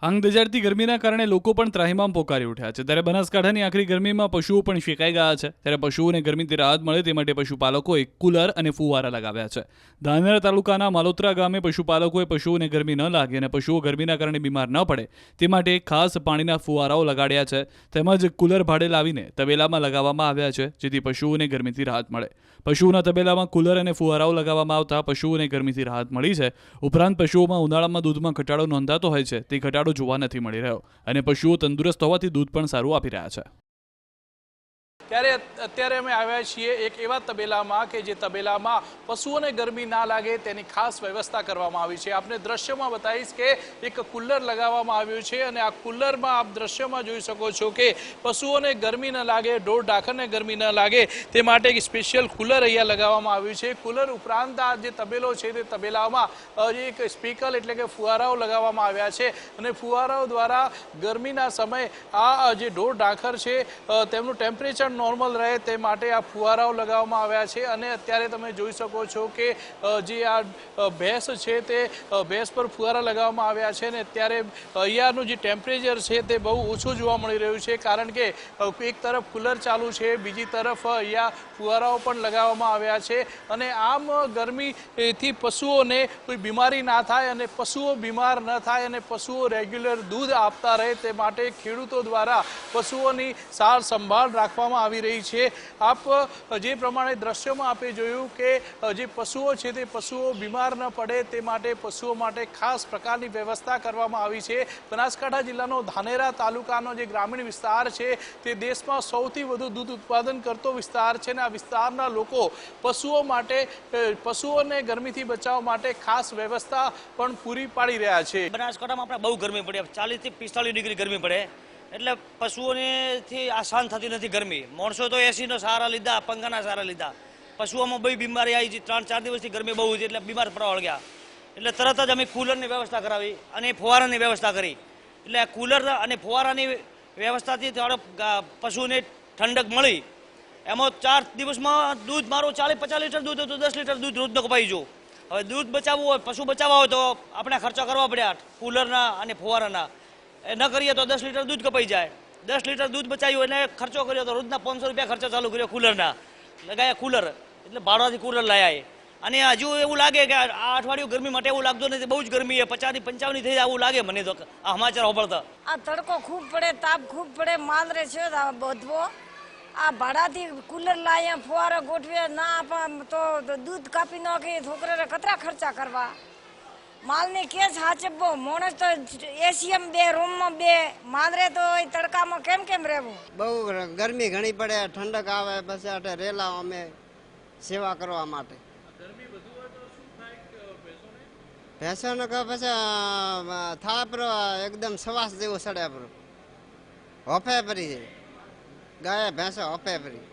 આંગ દજાડતી ગરમીના કારણે લોકો પણ ત્રાહિમામ પોકારી ઉઠ્યા છે। ત્યારે બનાસકાંઠાની આખરી ગરમીમાં પશુઓ પણ શેકાઈ ગયા છે। ત્યારે પશુઓને ગરમીથી રાહત મળે તે માટે પશુપાલકોએ કુલર અને ફુવારા લગાવ્યા છે। ધાનેરા તાલુકાના માલોત્રા ગામે પશુપાલકોએ પશુઓને ગરમી ન લાગે અને પશુઓ ગરમીના કારણે બીમાર ન પડે તે માટે ખાસ પાણીના ફુવારાઓ લગાડ્યા છે। તેમજ કુલર ભાડે લાવીને તબેલામાં લગાવવામાં આવ્યા છે, જેથી પશુઓને ગરમીથી રાહત મળે। પશુઓના તબેલામાં કુલર અને ફુવારાઓ લગાવવામાં આવતા પશુઓને ગરમીથી રાહત મળી છે। ઉપરાંત પશુઓમાં ઉનાળામાં દૂધમાં ઘટાડો નોંધાતો હોય છે, તે ઘટાડો જોવા નથી મળી રહ્યો અને પશુઓ તંદુરસ્ત હોવાથી દૂધ પણ સારું આપી રહ્યા છે। ત્યારે અત્યારે અમે આવ્યા છીએ એક એવા તબેલામાં કે જે તબેલામાં પશુઓને ગરમી ના લાગે તેની ખાસ વ્યવસ્થા કરવામાં આવી છે। આપને દ્રશ્યમાં બતાવીશ કે એક કુલર લગાવવામાં આવ્યું છે અને આ કુલરમાં આપ દ્રશ્યમાં જોઈ શકો છો કે પશુઓને ગરમી ન લાગે, ઢોર ઢાંખરને ગરમી ન લાગે તે માટે એક સ્પેશિયલ કુલર અહીંયા લગાવવામાં આવ્યું છે। કુલર ઉપરાંત આ જે તબેલો છે તે તબેલામાં એક સ્પીકર એટલે કે ફુવારાઓ લગાવવામાં આવ્યા છે અને ફુવારાઓ દ્વારા ગરમીના સમયે આ જે ઢોર ઢાંખર છે તેમનું ટેમ્પરેચર નોર્મલ રહે તે માટે આ ફુવારાઓ લગાવવામાં આવ્યા છે। અને અત્યારે તમે જોઈ શકો છો કે જે આ ભેંસ છે તે ભેંસ પર ફુવારા લગાવવામાં આવ્યા છે અને અત્યારે અહીંયાનું જે ટેમ્પરેચર છે તે બહુ ઓછું જોવા મળી રહ્યું છે, કારણ કે એક તરફ કુલર ચાલુ છે, બીજી તરફ અહીંયા ફુવારાઓ પણ લગાવવામાં આવ્યા છે અને આમ ગરમીથી પશુઓને કોઈ બીમારી ના થાય અને પશુઓ બીમાર ન થાય અને પશુઓ રેગ્યુલર દૂધ આપતા રહે તે માટે ખેડૂતો દ્વારા પશુઓની સાર સંભાળ રાખવામાં આવી રહી છે। આપ જે પ્રમાણે દ્રશ્યમાં આપે જોયું કે જે પશુઓ છે તે પશુઓ બીમાર ન પડે તે માટે પશુઓ માટે ખાસ પ્રકારની વ્યવસ્થા કરવામાં આવી છે। બનાસકાંઠા જિલ્લાનો ધાનેરા તાલુકાનો જે ગ્રામીણ વિસ્તાર છે તે દેશમાં સૌથી વધુ દૂધ ઉત્પાદન કરતો વિસ્તાર છે અને આ વિસ્તારના લોકો પશુઓ માટે પશુઓને ગરમીથી બચાવવા માટે ખાસ વ્યવસ્થા પણ પૂરી પાડી રહ્યા છે। બનાસકાંઠામાં આપણે બહુ ગરમી પડે, 40 થી 45 ડિગ્રી ગરમી પડે એટલે પશુઓનેથી આસાન થતી નથી ગરમી। માણસો તો એસીનો સહારા લીધા, પંખાના સહારા લીધા, પશુઓમાં બધી બીમારી આવી છે। 3-4 દિવસથી ગરમી બહુ હતી એટલે બીમાર પડવા વળગ્યા, એટલે તરત જ અમે કુલરની વ્યવસ્થા કરાવી અને ફુવારાની વ્યવસ્થા કરી। એટલે કુલર અને ફુવારાની વ્યવસ્થાથી થોડો પશુને ઠંડક મળી। એમાં 4 દિવસમાં દૂધ મારું 40-50 લીટર દૂધ હતું, 10 લીટર દૂધ રોજનો કપાઈ ગયું। હવે દૂધ બચાવવું હોય, પશુ બચાવવા હોય તો આપણે ખર્ચો કરવા પડ્યા કુલરના અને ફુવારાના। ન કરીએ તો 10 લીટર દૂધ કપાઈ જાય। 10 લીટર દૂધ બચાવ્યું એટલે ખર્ચો કર્યો તો રોજના 500 રૂપિયા ખર્ચો ચાલુ કર્યો કુલરના, લગાયા કુલર એટલે ભાડાથી કુલર લાયા। અને હજુ એવું લાગે કે આ અઠવાડિયું ગરમી માટે એવું લાગતું નથી, બહુ જ ગરમી છે, 50-55 થઈ જાય એવું લાગે મને તો આ સમાચાર સાંભળતા। આ તડકો ખૂબ પડે, તાપ ખૂબ પડે, માંદરે છે બધવો આ ભાડાથી કુલર લાયા, ફુવારો ગોઠવે ના આપા તો દૂધ કાપી નાખી, છોકરાને કતરા ખર્ચા કરવા। માલની કેસ સાચવવો, માણસ તો એસીએમ બે રૂમમાં બે માંદરે તો તડકામાં કેમ રહેવું। બહુ ગરમી ઘણી પડે, ઠંડક આવે, પછી અટે રેલા અમે સેવા કરવા માટે। ભેંસોને કહે પછી થાય પર એકદમ સવાસ જેવું સડે પર હફે પરી જાય, ગાય ભેંસો હફે પરી।